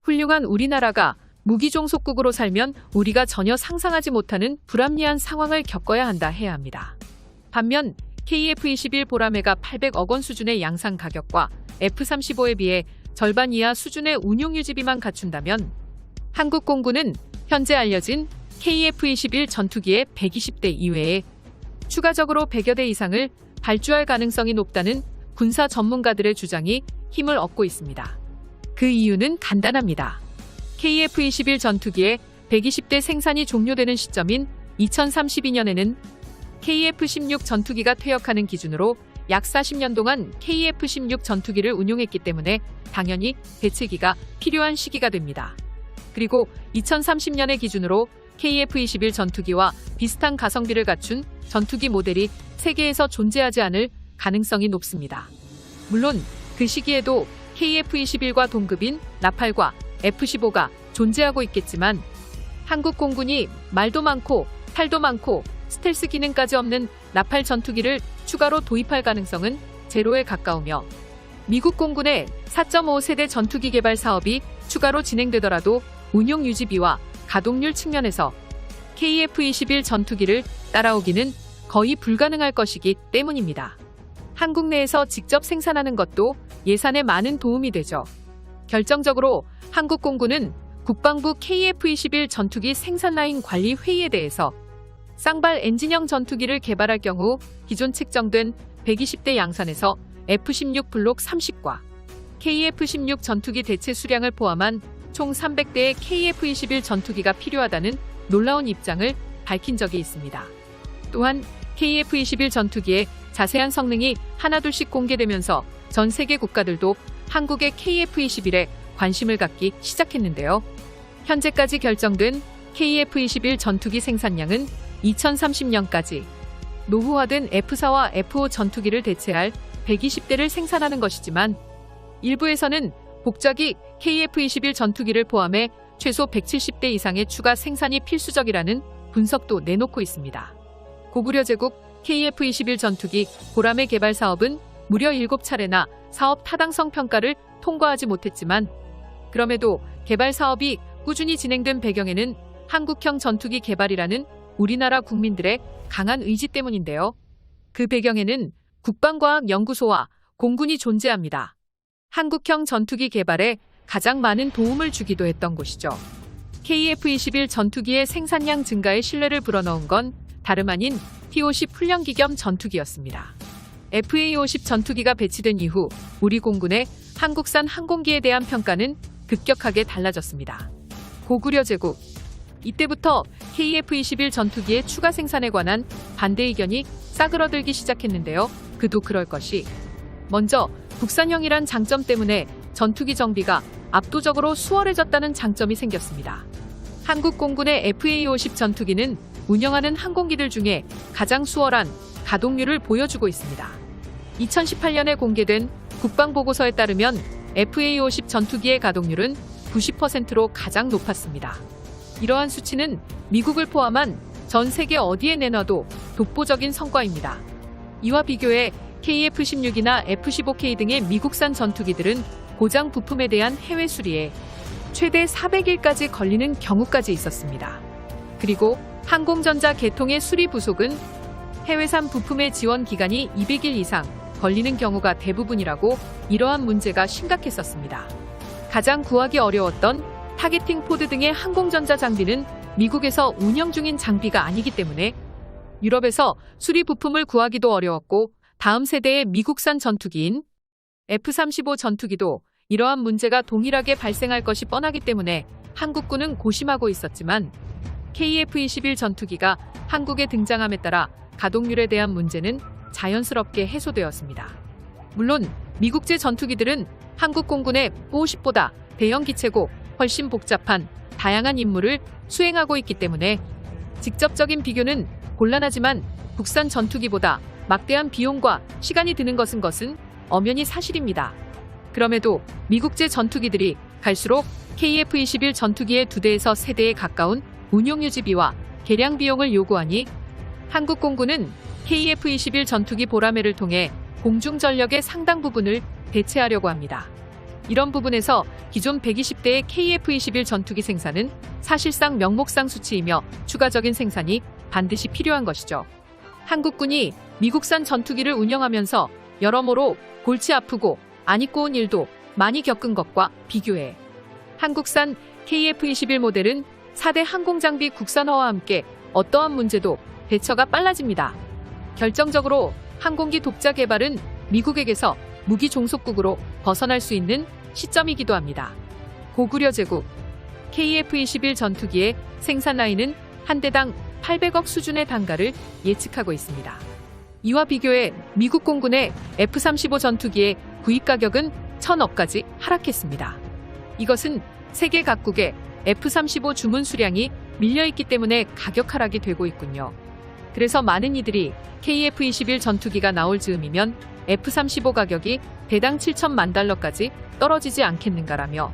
훌륭한 우리나라가 무기 종속국으로 살면 우리가 전혀 상상하지 못하는 불합리한 상황을 겪어야 한다 해야 합니다. 반면 KF-21 보라매가 800억 원 수준의 양산 가격과 F-35에 비해 절반 이하 수준의 운용 유지비만 갖춘다면 한국 공군은 현재 알려진 KF-21 전투기의 120대 이외에 추가적으로 100여 대 이상을 발주할 가능성이 높다는 군사 전문가들의 주장이 힘을 얻고 있습니다. 그 이유는 간단합니다. KF-21 전투기의 120대 생산이 종료되는 시점인 2032년에는 KF-16 전투기가 퇴역하는 기준으로 약 40년 동안 KF-16 전투기를 운용했기 때문에 당연히 대체기가 필요한 시기가 됩니다. 그리고 2030년의 기준으로 KF-21 전투기와 비슷한 가성비를 갖춘 전투기 모델이 세계에서 존재하지 않을 가능성이 높습니다. 물론 그 시기에도 KF-21과 동급인 라팔과 F-15가 존재하고 있겠지만 한국 공군이 말도 많고 탈도 많고 스텔스 기능까지 없는 라팔 전투기를 추가로 도입할 가능성은 제로에 가까우며 미국 공군의 4.5세대 전투기 개발 사업이 추가로 진행되더라도 운용 유지비와 가동률 측면에서 KF-21 전투기를 따라오기는 거의 불가능할 것이기 때문입니다. 한국 내에서 직접 생산하는 것도 예산에 많은 도움이 되죠. 결정적으로 한국 공군은 국방부 KF-21 전투기 생산 라인 관리 회의에 대해서 쌍발 엔진형 전투기를 개발할 경우 기존 책정된 120대 양산에서 F-16 블록 30과 KF-16 전투기 대체 수량을 포함한 총 300대의 KF-21 전투기가 필요하다는 놀라운 입장을 밝힌 적이 있습니다. 또한 KF-21 전투기의 자세한 성능이 하나둘씩 공개되면서 전 세계 국가들도 한국의 KF-21에 관심을 갖기 시작했는데요. 현재까지 결정된 KF-21 전투기 생산량은 2030년까지 노후화된 F-4와 F-5 전투기를 대체할 120대를 생산하는 것이지만 일부에서는 복잡이 KF-21 전투기를 포함해 최소 170대 이상의 추가 생산이 필수적이라는 분석도 내놓고 있습니다. 고구려 제국 KF-21 전투기 보라매 개발 사업은 무려 7차례나 사업 타당성 평가를 통과하지 못했지만 그럼에도 개발 사업이 꾸준히 진행된 배경에는 한국형 전투기 개발이라는 우리나라 국민들의 강한 의지 때문인데요. 그 배경에는 국방과학연구소와 공군이 존재합니다. 한국형 전투기 개발에 가장 많은 도움을 주기도 했던 곳이죠. KF-21 전투기의 생산량 증가에 신뢰를 불어넣은 건 다름 아닌 T-50 훈련기 겸 전투기였습니다. FA-50 전투기가 배치된 이후 우리 공군의 한국산 항공기에 대한 평가는 급격하게 달라졌습니다. 고구려 제국 이때부터 KF-21 전투기의 추가 생산에 관한 반대 의견이 싸그러들기 시작했는데요. 그도 그럴 것이 먼저 국산형이란 장점 때문에 전투기 정비가 압도적으로 수월해졌다는 장점이 생겼습니다. 한국 공군의 FA-50 전투기는 운영하는 항공기들 중에 가장 수월한 가동률을 보여주고 있습니다. 2018년에 공개된 국방보고서에 따르면 FA-50 전투기의 가동률은 90%로 가장 높았습니다. 이러한 수치는 미국을 포함한 전 세계 어디에 내놔도 독보적인 성과입니다. 이와 비교해 KF-16이나 F-15K 등의 미국산 전투기들은 고장 부품에 대한 해외 수리에 최대 400일까지 걸리는 경우까지 있었습니다. 그리고 항공전자 계통의 수리 부속은 해외산 부품의 지원 기간이 200일 이상 걸리는 경우가 대부분이라고 이러한 문제가 심각했었습니다. 가장 구하기 어려웠던 타겟팅 포드 등의 항공전자 장비는 미국에서 운영 중인 장비가 아니기 때문에 유럽에서 수리 부품을 구하기도 어려웠고 다음 세대의 미국산 전투기인 F-35 전투기도 이러한 문제가 동일하게 발생할 것이 뻔하기 때문에 한국군은 고심하고 있었지만 KF-21 전투기가 한국에 등장함에 따라 가동률에 대한 문제는 자연스럽게 해소되었습니다. 물론 미국제 전투기들은 한국 공군의 O-10보다 대형 기체고 훨씬 복잡한 다양한 임무를 수행하고 있기 때문에 직접적인 비교는 곤란하지만 국산 전투기보다 막대한 비용과 시간이 드는 것은 엄연히 사실입니다. 그럼에도 미국제 전투기들이 갈수록 KF-21 전투기의 2대에서 3대에 가까운 운용 유지비와 개량 비용을 요구하니 한국 공군은 KF-21 전투기 보라매를 통해 공중 전력의 상당 부분을 대체하려고 합니다. 이런 부분에서 기존 120대의 KF-21 전투기 생산은 사실상 명목상 수치이며 추가적인 생산이 반드시 필요한 것이죠. 한국군이 미국산 전투기를 운영하면서 여러모로 골치 아프고 안 입고 온 일도 많이 겪은 것과 비교해 한국산 KF-21 모델은 4대 항공장비 국산화와 함께 어떠한 문제도 대처가 빨라집니다. 결정적으로 항공기 독자 개발은 미국에게서 무기 종속국으로 벗어날 수 있는 시점이기도 합니다. 고구려 제국 KF-21 전투기의 생산 라인은 한 대당 800억 수준의 단가를 예측하고 있습니다. 이와 비교해 미국 공군의 F-35 전투기의 구입 가격은 1,000억까지 하락했습니다. 이것은 세계 각국의 F-35 주문 수량이 밀려있기 때문에 가격 하락이 되고 있군요. 그래서 많은 이들이 KF-21 전투기가 나올 즈음이면 F-35 가격이 대당 7천만 달러까지 떨어지지 않겠는가라며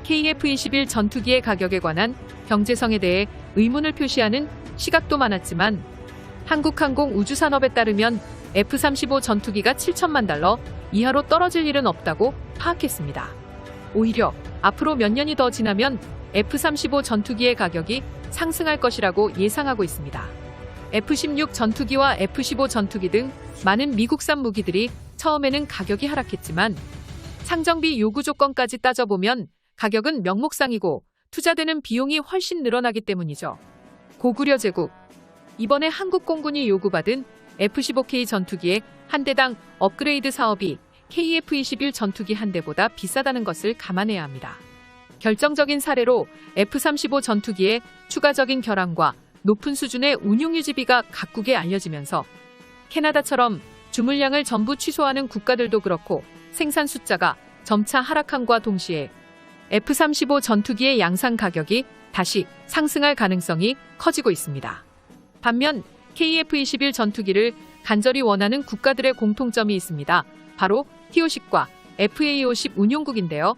KF-21 전투기의 가격에 관한 경제성에 대해 의문을 표시하는 시각도 많았지만 한국항공우주산업에 따르면 F-35 전투기가 7천만 달러 이하로 떨어질 일은 없다고 파악했습니다. 오히려 앞으로 몇 년이 더 지나면 F-35 전투기의 가격이 상승할 것이라고 예상하고 있습니다. F-16 전투기와 F-15 전투기 등 많은 미국산 무기들이 처음에는 가격이 하락했지만 상정비 요구 조건까지 따져보면 가격은 명목상이고 투자되는 비용이 훨씬 늘어나기 때문이죠. 고구려 제국 이번에 한국 공군이 요구받은 F-15K 전투기의 한 대당 업그레이드 사업이 KF-21 전투기 한 대보다 비싸다는 것을 감안해야 합니다. 결정적인 사례로 F-35 전투기의 추가적인 결함과 높은 수준의 운용 유지비가 각국에 알려지면서 캐나다처럼 주물량을 전부 취소하는 국가들도 그렇고 생산 숫자가 점차 하락함과 동시에 F-35 전투기의 양산 가격이 다시 상승할 가능성이 커지고 있습니다. 반면 KF-21 전투기를 간절히 원하는 국가들의 공통점이 있습니다. 바로 T-50과 FA-50 운용국인데요.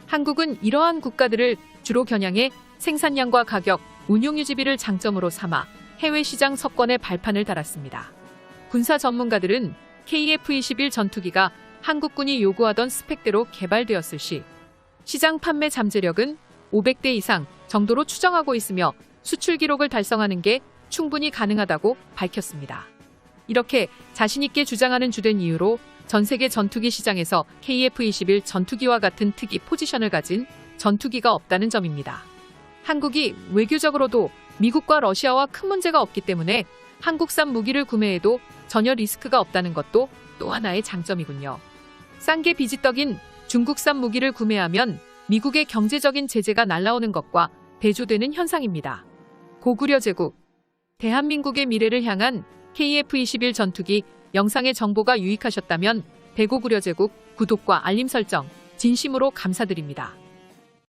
한국은 이러한 국가들을 주로 겨냥해 생산량과 가격, 운용 유지비를 장점으로 삼아 해외 시장 석권에 발판을 달았습니다. 군사 전문가들은 KF-21 전투기가 한국군이 요구하던 스펙대로 개발되었을 시 시장 판매 잠재력은 500대 이상 정도로 추정하고 있으며 수출 기록을 달성하는 게 충분히 가능하다고 밝혔습니다. 이렇게 자신있게 주장하는 주된 이유로 전 세계 전투기 시장에서 KF-21 전투기와 같은 특이 포지션을 가진 전투기가 없다는 점입니다. 한국이 외교적으로도 미국과 러시아와 큰 문제가 없기 때문에 한국산 무기를 구매해도 전혀 리스크가 없다는 것도 또 하나의 장점이군요. 싼 게 비지떡인 중국산 무기를 구매하면 미국의 경제적인 제재가 날라오는 것과 대조되는 현상입니다. 고구려 제국 대한민국의 미래를 향한 KF-21 전투기 영상의 정보가 유익하셨다면 대고구려 제국 구독과 알림 설정 진심으로 감사드립니다.